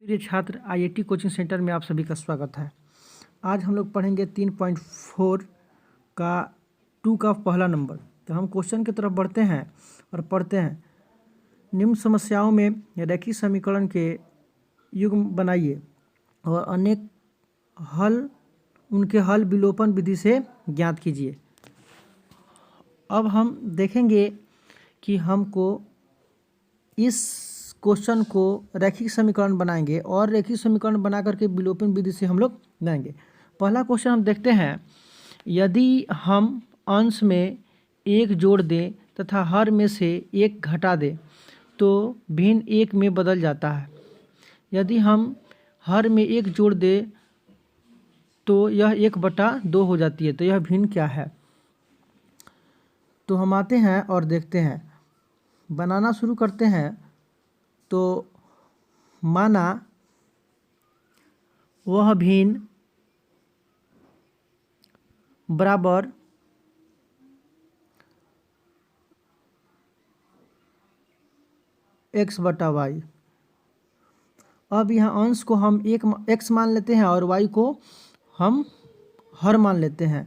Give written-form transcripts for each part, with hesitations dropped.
प्रिय छात्र, IIT coaching centre में आप सभी का स्वागत है। आज हम लोग पढ़ेंगे 3.4 का 2 का पहला नंबर। तो हम क्वेश्चन की तरफ बढ़ते हैं और पढ़ते हैं। निम्न समस्याओं में रेखीय समीकरण के युग्म बनाइए और अनेक उनके हल विलोपन विधि से ज्ञात कीजिए। अब हम देखेंगे कि हमको इस क्वेश्चन को रैखिक समीकरण बनाएंगे और रैखिक समीकरण बना करके विलोपन विधि से हम लोग बनाएंगे। पहला क्वेश्चन हम देखते हैं। यदि हम अंश में 1 जोड़ दें तथा हर में से 1 घटा दें तो भिन्न 1 में बदल जाता है। यदि हम हर में 1 जोड़ दें तो यह 1/2 हो जाती है। तो यह भिन्न क्या है? तो हम आते हैं और देखते हैं, बनाना शुरू करते हैं। तो माना वह भिन्न बराबर x/y। अब यहाँ अंश को हम x मान लेते हैं और y को हम हर मान लेते हैं।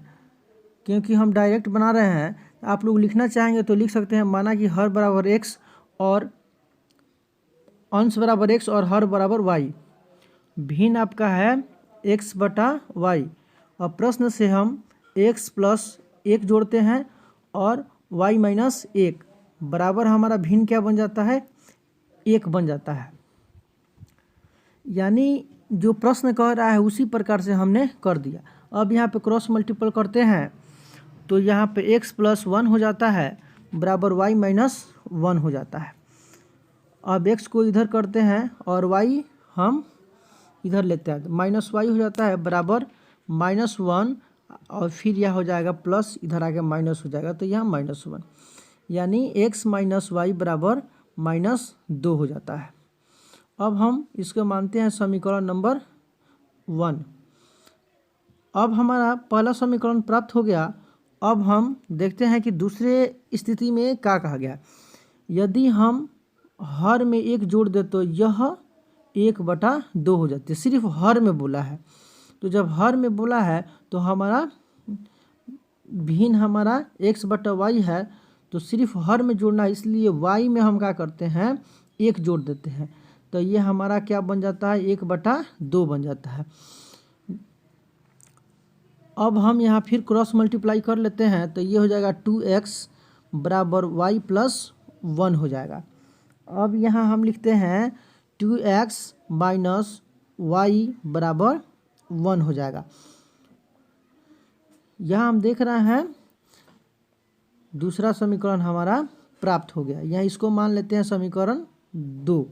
क्योंकि हम डायरेक्ट बना रहे हैं, आप लोग लिखना चाहेंगे तो लिख सकते हैं। माना कि हर बराबर x और अंश बराबर x और हर बराबर y। भिन्न आपका है x/y। और प्रश्न से हम x + 1 जोड़ते हैं और y - 1 बराबर हमारा भिन्न क्या बन जाता है? 1 बन जाता है। यानी जो प्रश्न कह रहा है उसी प्रकार से हमने कर दिया। अब यहाँ पे क्रॉस मल्टीपल करते हैं तो यहाँ पे x + 1 हो जाता है बराबर y - 1 हो जाता है। अब x को इधर करते हैं और y हम इधर लेते हैं, -y हो जाता है बराबर -1 और फिर यह हो जाएगा प्लस, इधर आके माइनस हो जाएगा तो यहाँ -1, यानी x - y बराबर -2 हो जाता है। अब हम इसको मानते हैं समीकरण नंबर 1। अब हमारा पहला समीकरण प्राप्त हो गया। अब हम देखते हैं कि दूसरे स्थिति में क्या कहा गया। यदि हम हर में 1 जोड़ दे तो यह 1/2 हो जाती है। सिर्फ हर में बोला है, तो जब हर में बोला है तो हमारा भिन्न हमारा x/y है, तो सिर्फ हर में जोड़ना है, इसलिए y में हम क्या करते हैं 1 जोड़ देते हैं। तो ये हमारा क्या बन जाता है? 1/2 बन जाता है। अब हम यहाँ फिर क्रॉस मल्टीप्लाई कर लेते हैं तो ये हो जाएगा 2x बराबर y + 1 हो जाएगा। अब यहाँ हम लिखते हैं 2x - y बराबर 1 हो जाएगा। यहाँ हम देख रहे हैं दूसरा समीकरण हमारा प्राप्त हो गया। यहाँ इसको मान लेते हैं समीकरण 2।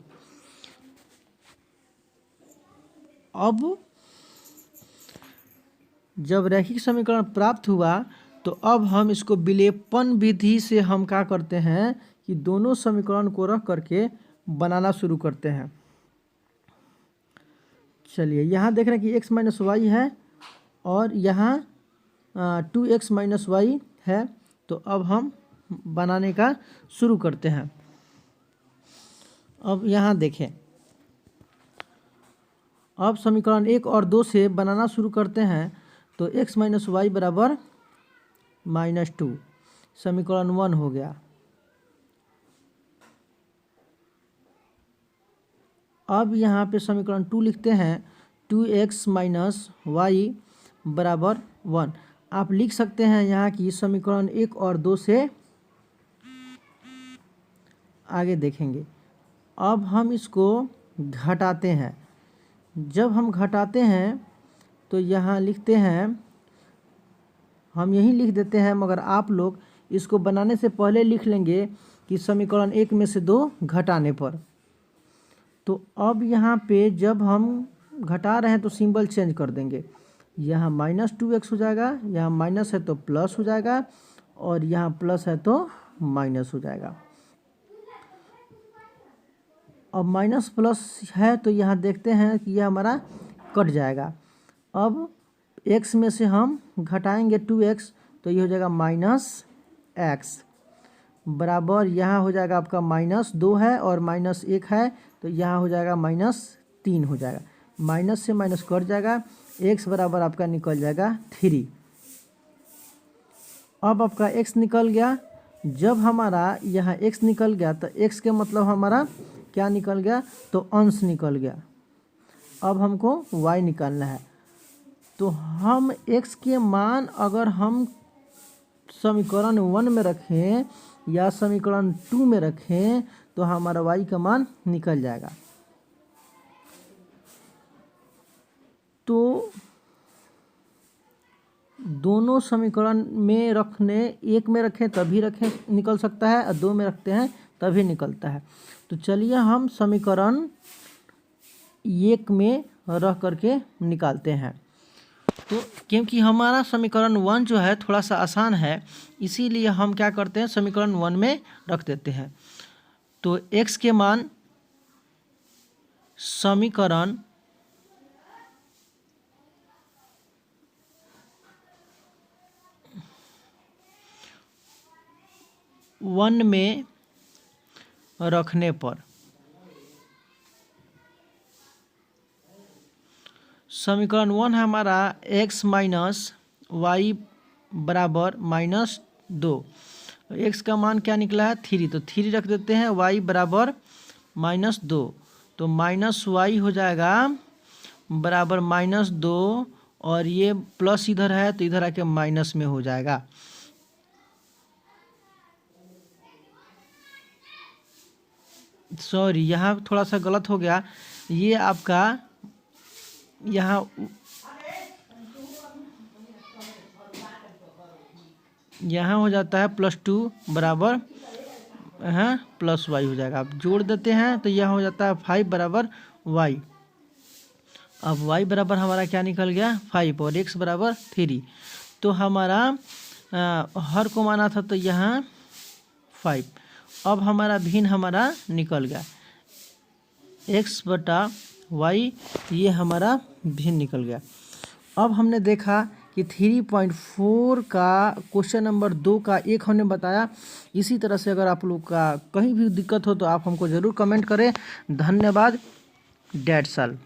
अब जब रैखिक समीकरण प्राप्त हुआ तो अब हम इसको विलेपन विधि से हम क्या करते हैं कि दोनों समीकरण को रख करके बनाना शुरू करते हैं। चलिए, यहाँ देख रहे हैं कि x - y है और यहाँ 2x - y है। तो अब हम बनाने का शुरू करते हैं। अब यहाँ देखें, अब समीकरण 1 और 2 से बनाना शुरू करते हैं तो x - y बराबर -2 समीकरण 1 हो गया। अब यहाँ पे समीकरण 2 लिखते हैं 2x - y बराबर 1। आप लिख सकते हैं यहाँ की समीकरण 1 और 2 से आगे देखेंगे। अब हम इसको घटाते हैं। जब हम घटाते हैं तो यहाँ लिखते हैं, हम यही लिख देते हैं, मगर आप लोग इसको बनाने से पहले लिख लेंगे कि समीकरण 1 में से 2 घटाने पर। तो अब यहाँ पे जब हम घटा रहे हैं तो सिंबल चेंज कर देंगे। यहाँ -2x हो जाएगा, यहाँ माइनस है तो प्लस हो जाएगा और यहाँ प्लस है तो माइनस हो जाएगा। अब माइनस प्लस है तो यहाँ देखते हैं कि यह हमारा कट जाएगा। अब x में से हम घटाएंगे 2x तो ये हो जाएगा -x बराबर यहाँ हो जाएगा आपका -2 है और -1 है तो यहाँ हो जाएगा 3 हो जाएगा। माइनस से माइनस कट जाएगा, x बराबर आपका निकल जाएगा 3। अब आपका x निकल गया। जब हमारा यहाँ x निकल गया तो x के मतलब हमारा क्या निकल गया, तो अंश निकल गया। अब हमको y निकालना है। तो हम x के मान अगर हम समीकरण 1 में रखें या समीकरण 2 में रखें तो हमारा y का मान निकल जाएगा। तो दोनों समीकरण में रखने, एक में रखें तभी रखें निकल सकता है और 2 में रखते हैं तभी निकलता है। तो चलिए हम समीकरण 1 में रख करके निकालते हैं। तो क्योंकि हमारा समीकरण 1 जो है थोड़ा सा आसान है, इसीलिए हम क्या करते हैं, समीकरण 1 में रख देते हैं। तो x के मान समीकरण 1 में रखने पर समीकरण 1 हमारा x माइनस वाई बराबर -2। x का मान क्या निकला है, 3, तो 3 रख देते हैं, y बराबर -2। तो माइनस वाई हो जाएगा बराबर -2, और ये प्लस इधर है तो इधर आके माइनस में हो जाएगा। सॉरी, यहाँ थोड़ा सा गलत हो गया। ये आपका यहाँ हो जाता है +2 बराबर प्लस वाई हो जाएगा। आप जोड़ देते हैं तो यह हो जाता है 5 बराबर वाई। अब y बराबर हमारा क्या निकल गया, 5, और x बराबर 3। तो हमारा हर को माना था तो यहाँ 5। अब हमारा भिन्न हमारा निकल गया, x बटा y, ये हमारा भिन्न निकल गया। अब हमने देखा कि 3.4 का क्वेश्चन नंबर 2 का एक हमने बताया। इसी तरह से अगर आप लोग का कहीं भी दिक्कत हो तो आप हमको ज़रूर कमेंट करें। धन्यवाद। That's all.